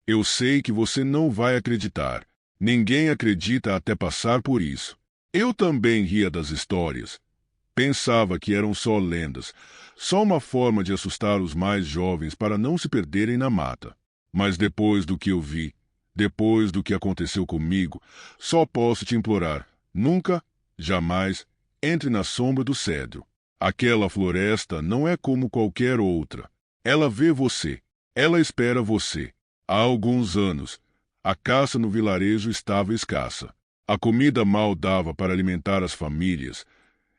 Eu sei que você não vai acreditar. Ninguém acredita até passar por isso. Eu também ria das histórias. Pensava que eram só lendas, só uma forma de assustar os mais jovens para não se perderem na mata. Mas depois do que eu vi, depois do que aconteceu comigo, só posso te implorar: nunca, jamais, entre na sombra do cedro. Aquela floresta não é como qualquer outra. Ela vê você. Ela espera você. Há alguns anos, a caça no vilarejo estava escassa. A comida mal dava para alimentar as famílias,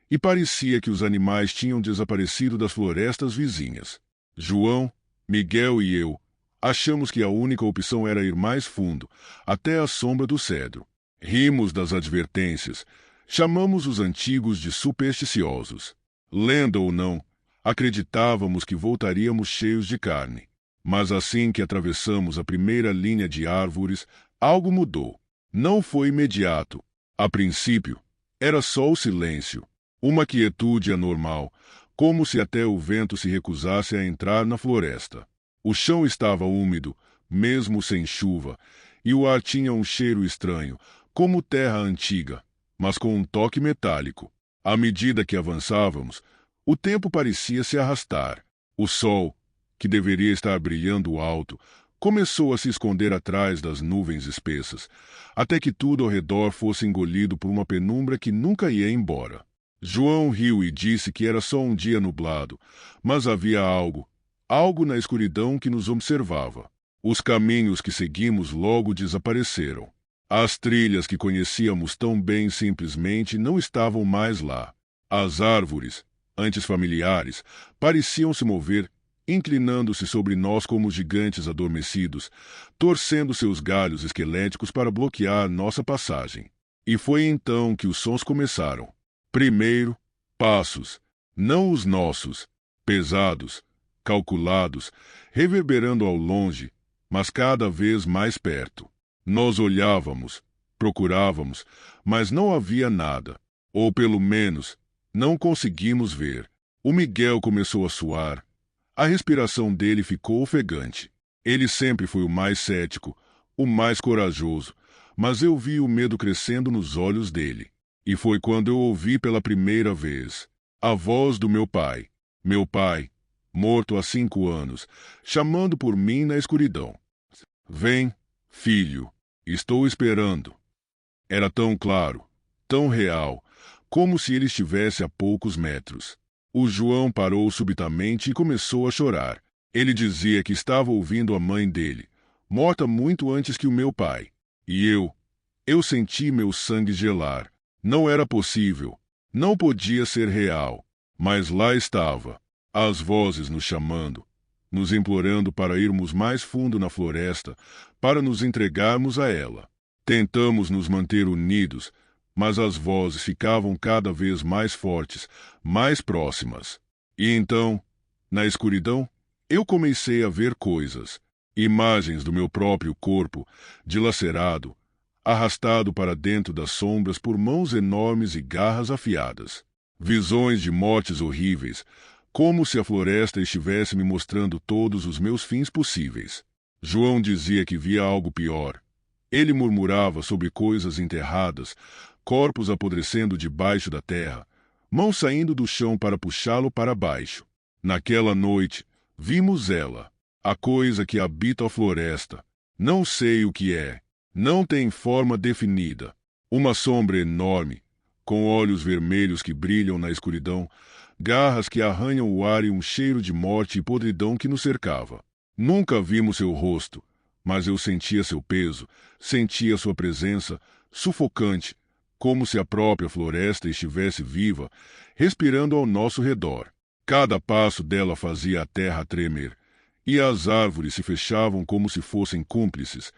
e parecia que os animais tinham desaparecido das florestas vizinhas. João, Miguel e eu achamos que a única opção era ir mais fundo, até a sombra do cedro. Rimos das advertências, chamamos os antigos de supersticiosos. Lenda ou não, acreditávamos que voltaríamos cheios de carne. Mas assim que atravessamos a primeira linha de árvores, algo mudou. Não foi imediato. A princípio, era só o silêncio, uma quietude anormal, como se até o vento se recusasse a entrar na floresta. O chão estava úmido, mesmo sem chuva, e o ar tinha um cheiro estranho, como terra antiga, mas com um toque metálico. À medida que avançávamos, o tempo parecia se arrastar. O sol, que deveria estar brilhando alto, começou a se esconder atrás das nuvens espessas, até que tudo ao redor fosse engolido por uma penumbra que nunca ia embora. João riu e disse que era só um dia nublado, mas havia algo na escuridão que nos observava. Os caminhos que seguimos logo desapareceram. As trilhas que conhecíamos tão bem simplesmente não estavam mais lá. As árvores, antes familiares, pareciam se mover, inclinando-se sobre nós como gigantes adormecidos, torcendo seus galhos esqueléticos para bloquear nossa passagem. E foi então que os sons começaram. Primeiro, passos, não os nossos, pesados, calculados, reverberando ao longe, mas cada vez mais perto. Nós olhávamos, procurávamos, mas não havia nada, ou pelo menos, não conseguimos ver. O Miguel começou a suar. A respiração dele ficou ofegante. Ele sempre foi o mais cético, o mais corajoso, mas eu vi o medo crescendo nos olhos dele. E foi quando eu ouvi pela primeira vez a voz do meu pai, morto há 5 anos, chamando por mim na escuridão. Vem, filho, estou esperando. Era tão claro, tão real, como se ele estivesse a poucos metros. O João parou subitamente e começou a chorar. Ele dizia que estava ouvindo a mãe dele, morta muito antes que o meu pai. E eu senti meu sangue gelar. Não era possível, não podia ser real, mas lá estava, as vozes nos chamando, nos implorando para irmos mais fundo na floresta, para nos entregarmos a ela. Tentamos nos manter unidos, mas as vozes ficavam cada vez mais fortes, mais próximas. E então, na escuridão, eu comecei a ver coisas, imagens do meu próprio corpo, dilacerado, arrastado para dentro das sombras por mãos enormes e garras afiadas. Visões de mortes horríveis, como se a floresta estivesse me mostrando todos os meus fins possíveis. João dizia que via algo pior. Ele murmurava sobre coisas enterradas, corpos apodrecendo debaixo da terra, mãos saindo do chão para puxá-lo para baixo. Naquela noite, vimos ela, a coisa que habita a floresta. Não sei o que é. Não tem forma definida. Uma sombra enorme, com olhos vermelhos que brilham na escuridão, garras que arranham o ar e um cheiro de morte e podridão que nos cercava. Nunca vimos seu rosto, mas eu sentia seu peso, sentia sua presença, sufocante, como se a própria floresta estivesse viva, respirando ao nosso redor. Cada passo dela fazia a terra tremer, e as árvores se fechavam como se fossem cúmplices,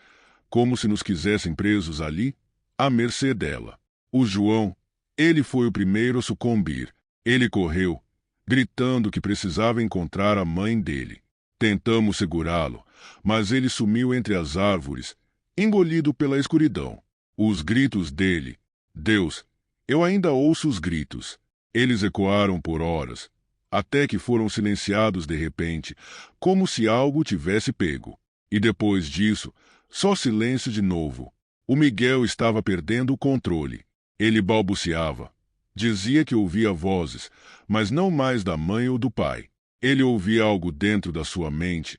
como se nos quisessem presos ali, à mercê dela. O João, ele foi o primeiro a sucumbir. Ele correu, gritando que precisava encontrar a mãe dele. Tentamos segurá-lo, mas ele sumiu entre as árvores, engolido pela escuridão. Os gritos dele, Deus, eu ainda ouço os gritos. Eles ecoaram por horas, até que foram silenciados de repente, como se algo tivesse pego. E depois disso, só silêncio de novo. O Miguel estava perdendo o controle. Ele balbuciava. Dizia que ouvia vozes, mas não mais da mãe ou do pai. Ele ouvia algo dentro da sua mente,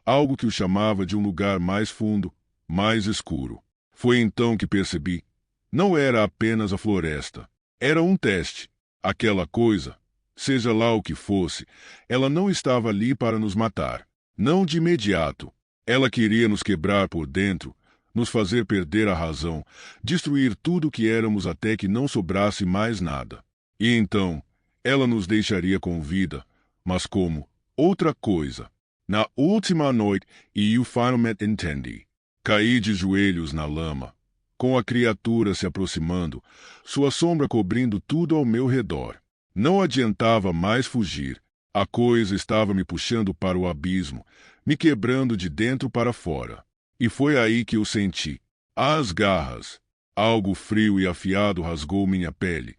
algo que o chamava de um lugar mais fundo, mais escuro. Foi então que percebi. Não era apenas a floresta. Era um teste. Aquela coisa, seja lá o que fosse, ela não estava ali para nos matar. Não de imediato. Ela queria nos quebrar por dentro, nos fazer perder a razão, destruir tudo o que éramos até que não sobrasse mais nada. E então, ela nos deixaria com vida, mas como? Outra coisa. Na última noite, e eu finalmente entendi. Caí de joelhos na lama, com a criatura se aproximando, sua sombra cobrindo tudo ao meu redor. Não adiantava mais fugir. A coisa estava me puxando para o abismo, me quebrando de dentro para fora. E foi aí que eu senti. As garras. Algo frio e afiado rasgou minha pele.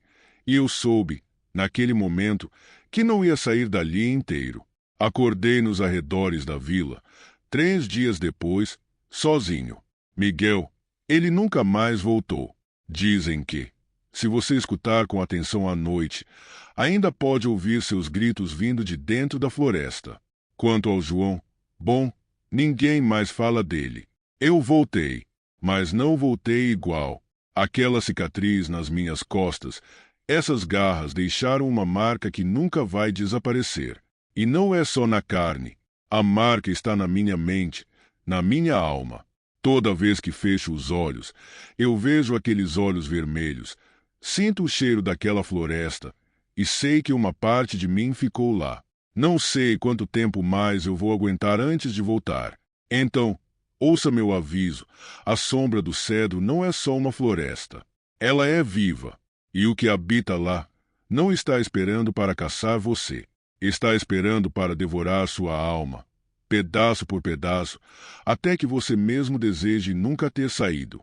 E eu soube, naquele momento, que não ia sair dali inteiro. Acordei nos arredores da vila, 3 dias depois, sozinho. Miguel, ele nunca mais voltou. Dizem que, se você escutar com atenção à noite, ainda pode ouvir seus gritos vindo de dentro da floresta. Quanto ao João, bom, ninguém mais fala dele. Eu voltei, mas não voltei igual. Aquela cicatriz nas minhas costas, essas garras deixaram uma marca que nunca vai desaparecer. E não é só na carne. A marca está na minha mente, na minha alma. Toda vez que fecho os olhos, eu vejo aqueles olhos vermelhos, sinto o cheiro daquela floresta e sei que uma parte de mim ficou lá. Não sei quanto tempo mais eu vou aguentar antes de voltar. Então, ouça meu aviso, a sombra do cedro não é só uma floresta. Ela é viva, e o que habita lá não está esperando para caçar você. Está esperando para devorar sua alma, pedaço por pedaço, até que você mesmo deseje nunca ter saído.